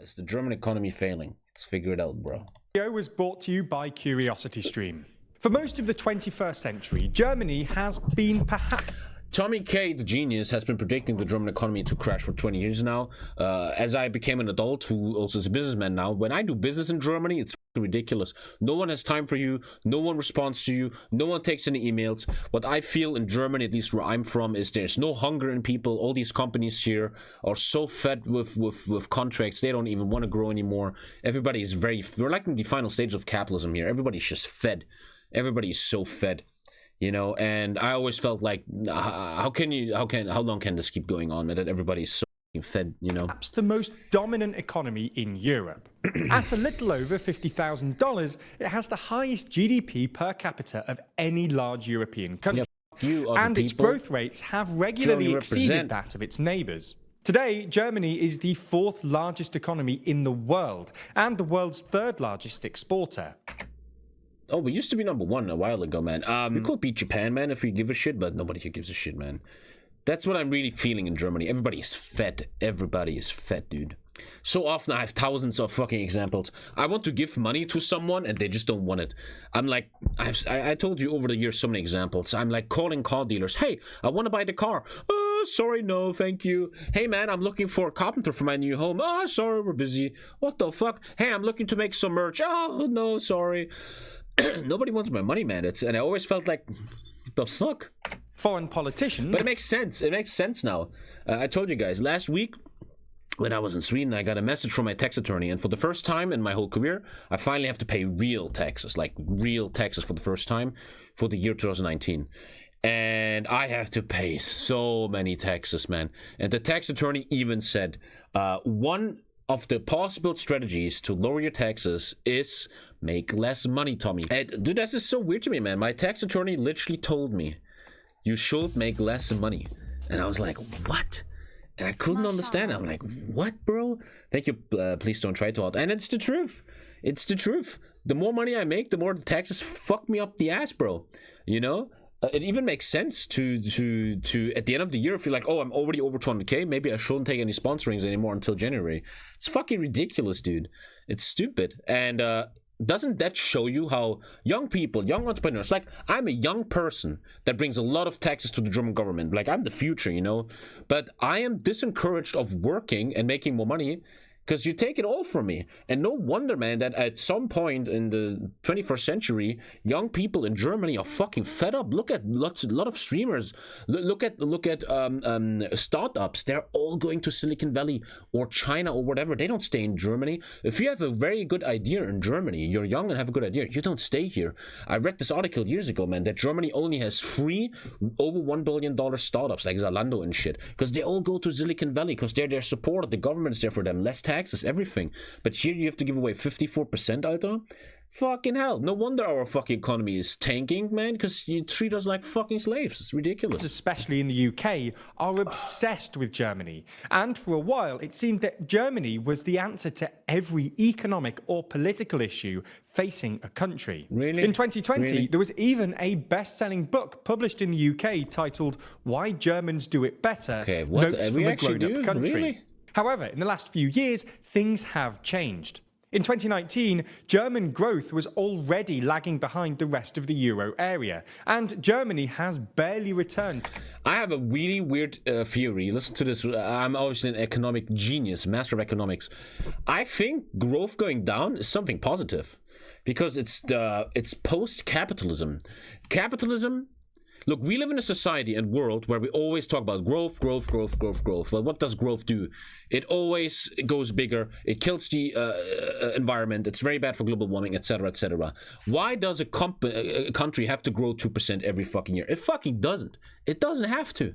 Is the German economy failing? Let's figure it out, bro. This video was brought to you by CuriosityStream. For most of the 21st century, Germany has been perhaps... TommyKay, the genius, has been predicting the German economy to crash for 20 years now. As I became an adult who also is a businessman now, when I do business in Germany, it's ridiculous. No one has time for you. No one responds to you. No one takes any emails. What I feel in Germany, at least where I'm from, is there's no hunger in people. All these companies here are so fed with contracts. They don't even want to grow anymore. Everybody is we're like in the final stage of capitalism here. Everybody's just fed. Everybody is so fed. You know, and I always felt like, how long can this keep going on? That everybody's so fed, you know? Perhaps the most dominant economy in Europe. At a little over $50,000, it has the highest GDP per capita of any large European country. And its growth rates have regularly exceeded that of its neighbours. Today, Germany is the 4th largest economy in the world and the world's 3rd largest exporter. Oh, we used to be #1 a while ago, man. We could beat Japan, man, if we give a shit, but nobody here gives a shit, man. That's what I'm really feeling in Germany. Everybody is fed. Everybody is fed, dude. So often I have thousands of fucking examples. I want to give money to someone and they just don't want it. I'm like, I told you over the years so many examples. I'm like calling car dealers. Hey, I want to buy the car. Oh, sorry, no, thank you. Hey, man, I'm looking for a carpenter for my new home. Oh, sorry, we're busy. What the fuck? Hey, I'm looking to make some merch. Oh, no, sorry. Nobody wants my money, man. And I always felt like, the fuck? Foreign politicians. But it makes sense. It makes sense now. I told you guys last week when I was in Sweden, I got a message from my tax attorney, and for the first time in my whole career, I finally have to pay real taxes, like real taxes for the first time for the year 2019. And I have to pay so many taxes, man. And the tax attorney even said, one of the possible strategies to lower your taxes is make less money, Tommy. And, dude, this is so weird to me, man. My tax attorney literally told me, you should make less money. And I was like, what? And I couldn't understand. I'm like, what, bro? Thank you. Please don't try to out. And it's the truth. It's the truth. The more money I make, the more the taxes fuck me up the ass, bro. You know? It even makes sense to at the end of the year feel like, oh, I'm already over 200K. Maybe I shouldn't take any sponsorings anymore until January. It's fucking ridiculous, dude. It's stupid. And doesn't that show you how young people, young entrepreneurs, like I'm a young person that brings a lot of taxes to the German government. Like I'm the future, you know, but I am disencouraged of working and making more money because you take it all from me. And no wonder, man, that at some point in the 21st century, young people in Germany are fucking fed up. Look at a lot of streamers. Look at startups. They're all going to Silicon Valley or China or whatever. They don't stay in Germany. If you have a very good idea in Germany, you're young and have a good idea, you don't stay here. I read this article years ago, man, that Germany only has 3 over $1 billion startups like Zalando and shit, because they all go to Silicon Valley because they're there supported. The government's there for them. Less taxes, everything. But here you have to give away 54%, Alter. Fucking hell. No wonder our fucking economy is tanking, man, because you treat us like fucking slaves. It's ridiculous. Especially in the UK, are obsessed with Germany. And for a while, it seemed that Germany was the answer to every economic or political issue facing a country. Really? In 2020, there was even a best-selling book published in the UK titled Why Germans Do It Better, Notes from a Grown-Up Country. Really? However, in the last few years, things have changed. In 2019, German growth was already lagging behind the rest of the euro area, and Germany has barely returned. I have a really weird theory. Listen to this. I'm obviously an economic genius, master of economics. I think growth going down is something positive because it's post-capitalism. Capitalism. Look, we live in a society and world where we always talk about growth. Well, what does growth do? It always goes bigger. It kills the environment. It's very bad for global warming, etc., etc. Why does a country have to grow 2% every fucking year? It fucking doesn't. It doesn't have to.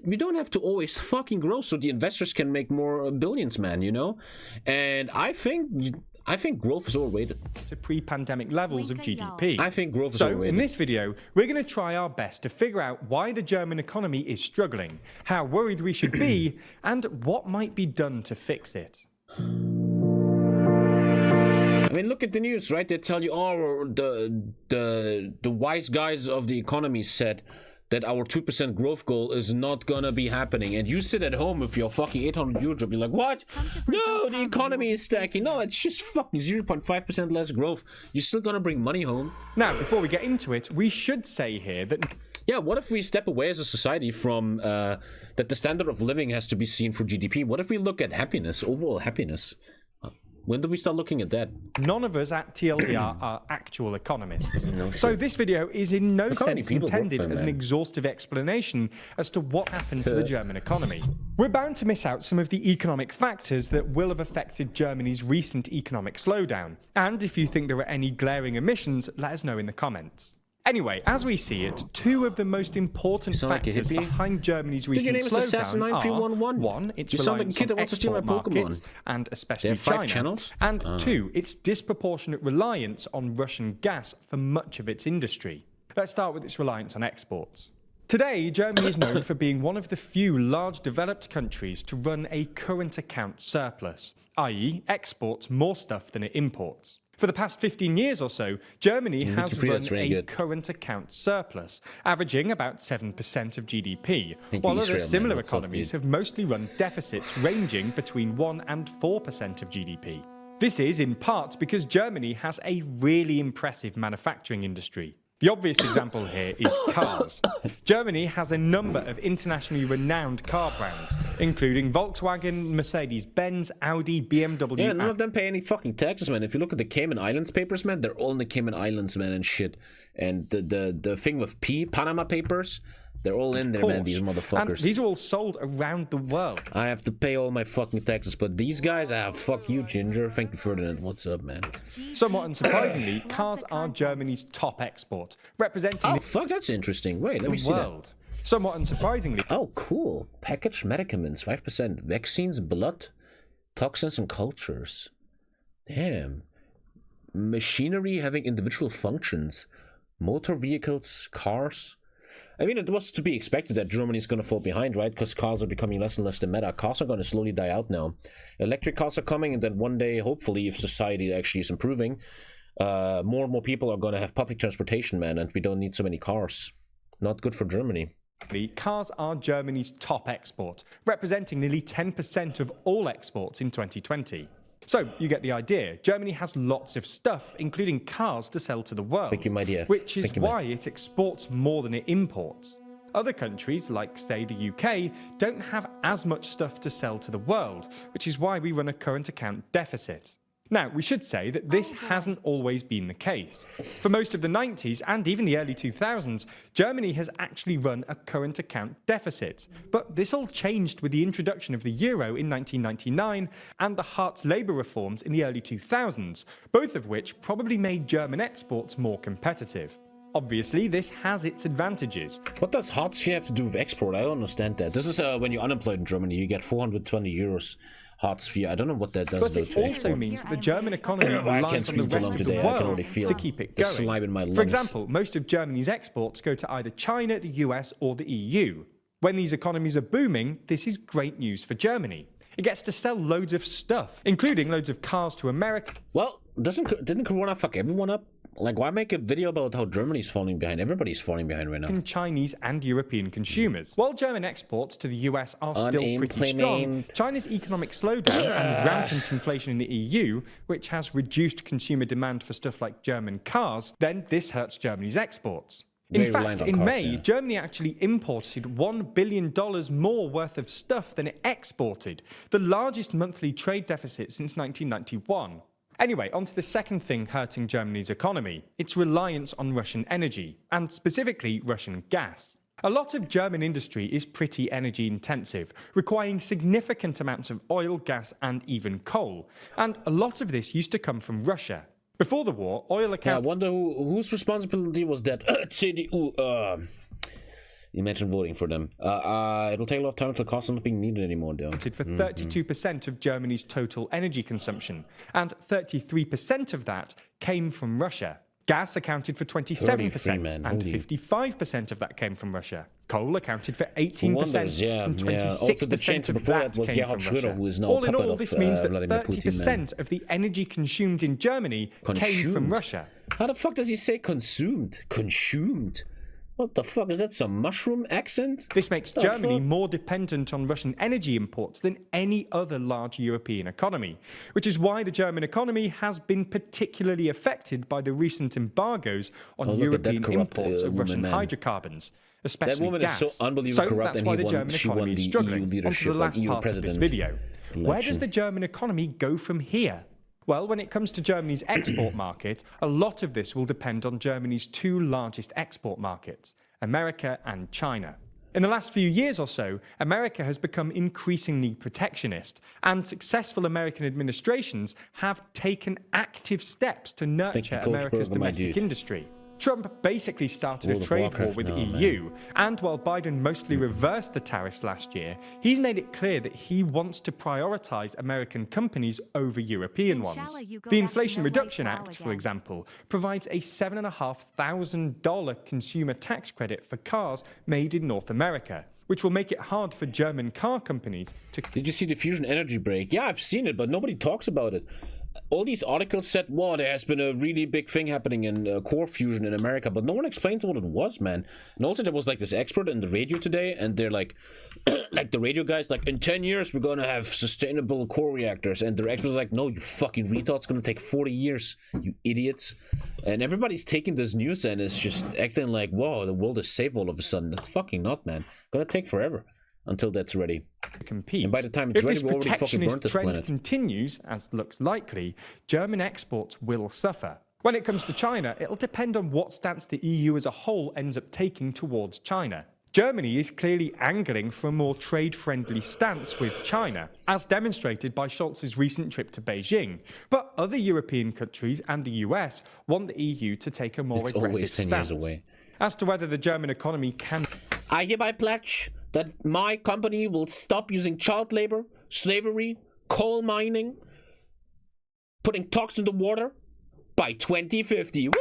We don't have to always fucking grow so the investors can make more billions, man, you know? And I think growth is overrated. To pre-pandemic levels of GDP. I think growth is overrated. So in this video, we're going to try our best to figure out why the German economy is struggling, how worried we should be, and what might be done to fix it. I mean, look at the news, right? They tell you, oh, the wise guys of the economy said that our 2% growth goal is not gonna be happening, and you sit at home with your fucking 800 euro job, you're like, what? No, the economy is stacking. No, it's just fucking 0.5% less growth. You're still gonna bring money home. Now, before we get into it, we should say here that... Yeah, what if we step away as a society from that the standard of living has to be seen through GDP? What if we look at happiness, overall happiness? When do we start looking at that? None of us at TLDR are actual economists. No, so this video is in no sense intended as an exhaustive explanation as to what happened to the German economy. We're bound to miss out some of the economic factors that will have affected Germany's recent economic slowdown. And if you think there are any glaring omissions, let us know in the comments. Anyway, as we see it, two of the most important factors behind Germany's recent slowdown are, one, its reliance on export markets, and especially China, and two, its disproportionate reliance on Russian gas for much of its industry. Let's start with its reliance on exports. Today, Germany is known for being one of the few large developed countries to run a current account surplus, i.e. exports more stuff than it imports. For the past 15 years or so, Germany has run a current account surplus, averaging about 7% of GDP, while other similar economies have mostly run deficits ranging between 1 and 4% of GDP. This is in part because Germany has a really impressive manufacturing industry. The obvious example here is cars. Germany has a number of internationally renowned car brands, including Volkswagen, Mercedes-Benz, Audi, BMW... Yeah, none of them pay any fucking taxes, man. If you look at the Cayman Islands papers, man, they're all in the Cayman Islands, man, and shit. And the thing with Panama papers... They're all in there, man, these motherfuckers. And these are all sold around the world. I have to pay all my fucking taxes, but these guys, fuck you, Ginger. Thank you, Ferdinand. What's up, man? Somewhat unsurprisingly, cars are Germany's top export, representing... Oh, fuck, that's interesting. Wait, let me see that. Somewhat unsurprisingly... Oh, cool. Packaged medicaments, 5%. Vaccines, blood, toxins, and cultures. Damn. Machinery having individual functions. Motor vehicles, cars... I mean, it was to be expected that Germany is going to fall behind, right? Because cars are becoming less and less the meta. Cars are going to slowly die out now. Electric cars are coming, and then one day, hopefully, if society actually is improving, more and more people are going to have public transportation, man, and we don't need so many cars. Not good for Germany. Cars are Germany's top export, representing nearly 10% of all exports in 2020. So, you get the idea. Germany has lots of stuff, including cars, to sell to the world, which is why it exports more than it imports. Other countries, like, say, the UK, don't have as much stuff to sell to the world, which is why we run a current account deficit. Now, we should say that this hasn't always been the case. For most of the 90s and even the early 2000s, Germany has actually run a current account deficit. But this all changed with the introduction of the euro in 1999 and the Hartz-Labour reforms in the early 2000s, both of which probably made German exports more competitive. Obviously, this has its advantages. What does Hartz-IV have to do with export? I don't understand that. This is when you're unemployed in Germany, you get 420 euros. Hartz-IV. I don't know what that does. But it also means that the German economy relies on the rest of the world to keep it going. Slime in my lungs. For example, most of Germany's exports go to either China, the US, or the EU. When these economies are booming, this is great news for Germany. It gets to sell loads of stuff, including loads of cars to America. Well, didn't Corona fuck everyone up? Like, why make a video about how Germany's falling behind? Everybody's falling behind right now. Chinese and European consumers. While German exports to the US are still pretty strong, China's economic slowdown and rampant inflation in the EU, which has reduced consumer demand for stuff like German cars, then this hurts Germany's exports. In fact, in May, Germany actually imported $1 billion more worth of stuff than it exported, the largest monthly trade deficit since 1991. Anyway, on to the second thing hurting Germany's economy, its reliance on Russian energy, and specifically Russian gas. A lot of German industry is pretty energy intensive, requiring significant amounts of oil, gas, and even coal, and a lot of this used to come from Russia. Before the war, oil accounted... I wonder whose responsibility was that? CDU, Imagine voting for them. It'll take a lot of time until costs are not being needed anymore, though. For 32% of Germany's total energy consumption, and 33% of that came from Russia. Gas accounted for 27%, and 55% of that came from Russia. Coal accounted for 18%, and 26% of that came from Russia. Who is now all in all, this means that 30% of the energy consumed in Germany came from Russia. How the fuck does he say consumed? Consumed? What the fuck? Is that some mushroom accent? This makes Germany more dependent on Russian energy imports than any other large European economy, which is why the German economy has been particularly affected by the recent embargoes on European imports of Russian hydrocarbons, especially gas. That woman is so unbelievably corrupt, that's why the German economy is struggling. Leadership, onto the last part of this video. election. Where does the German economy go from here? Well, when it comes to Germany's export market, a lot of this will depend on Germany's two largest export markets, America and China. In the last few years or so, America has become increasingly protectionist, and successful American administrations have taken active steps to nurture America's domestic industry. Trump basically started a trade war with the EU, and while Biden mostly reversed the tariffs last year, he's made it clear that he wants to prioritize American companies over European ones. The Inflation Reduction Act, for example, provides a $7,500 consumer tax credit for cars made in North America, which will make it hard for German car companies to... Did you see the fusion energy break? Yeah, I've seen it, but nobody talks about it. All these articles said, wow, there has been a really big thing happening in core fusion in America, but no one explains what it was, man. And also there was like this expert in the radio today, and they're like, like the radio guys, like, in 10 years we're gonna have sustainable core reactors, and the expert was like, no, you fucking retard, it's gonna take 40 years, you idiots. And everybody's taking this news and it's just acting like, wow, the world is safe all of a sudden. That's fucking not, man. Gonna take forever until that's ready. Compete. And by the time it's ready, we'll already fucking burnt this planet. If this protectionist trend continues, as looks likely, German exports will suffer. When it comes to China, it'll depend on what stance the EU as a whole ends up taking towards China. Germany is clearly angling for a more trade-friendly stance with China, as demonstrated by Scholz's recent trip to Beijing. But other European countries and the US want the EU to take a more aggressive stance. 10 years away. As to whether the German economy can... I hereby pledge that my company will stop using child labor, slavery, coal mining, putting toxins in the water by 2050. Woo!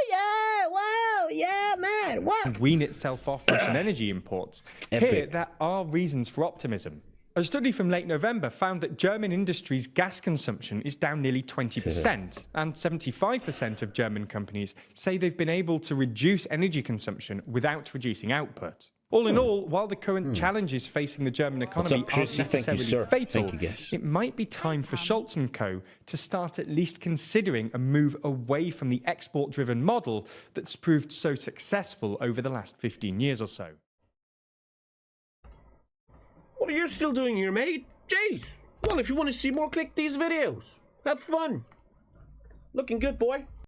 Yeah! Wow! Yeah, man! Wow! Wean itself off Russian energy imports. Epic. Here, there are reasons for optimism. A study from late November found that German industry's gas consumption is down nearly 20%, and 75% of German companies say they've been able to reduce energy consumption without reducing output. All in all, while the current challenges facing the German economy aren't necessarily fatal, it might be time for Scholz & Co. to start at least considering a move away from the export-driven model that's proved so successful over the last 15 years or so. What are you still doing here, mate? Jeez! Well, if you want to see more, click these videos. Have fun. Looking good, boy.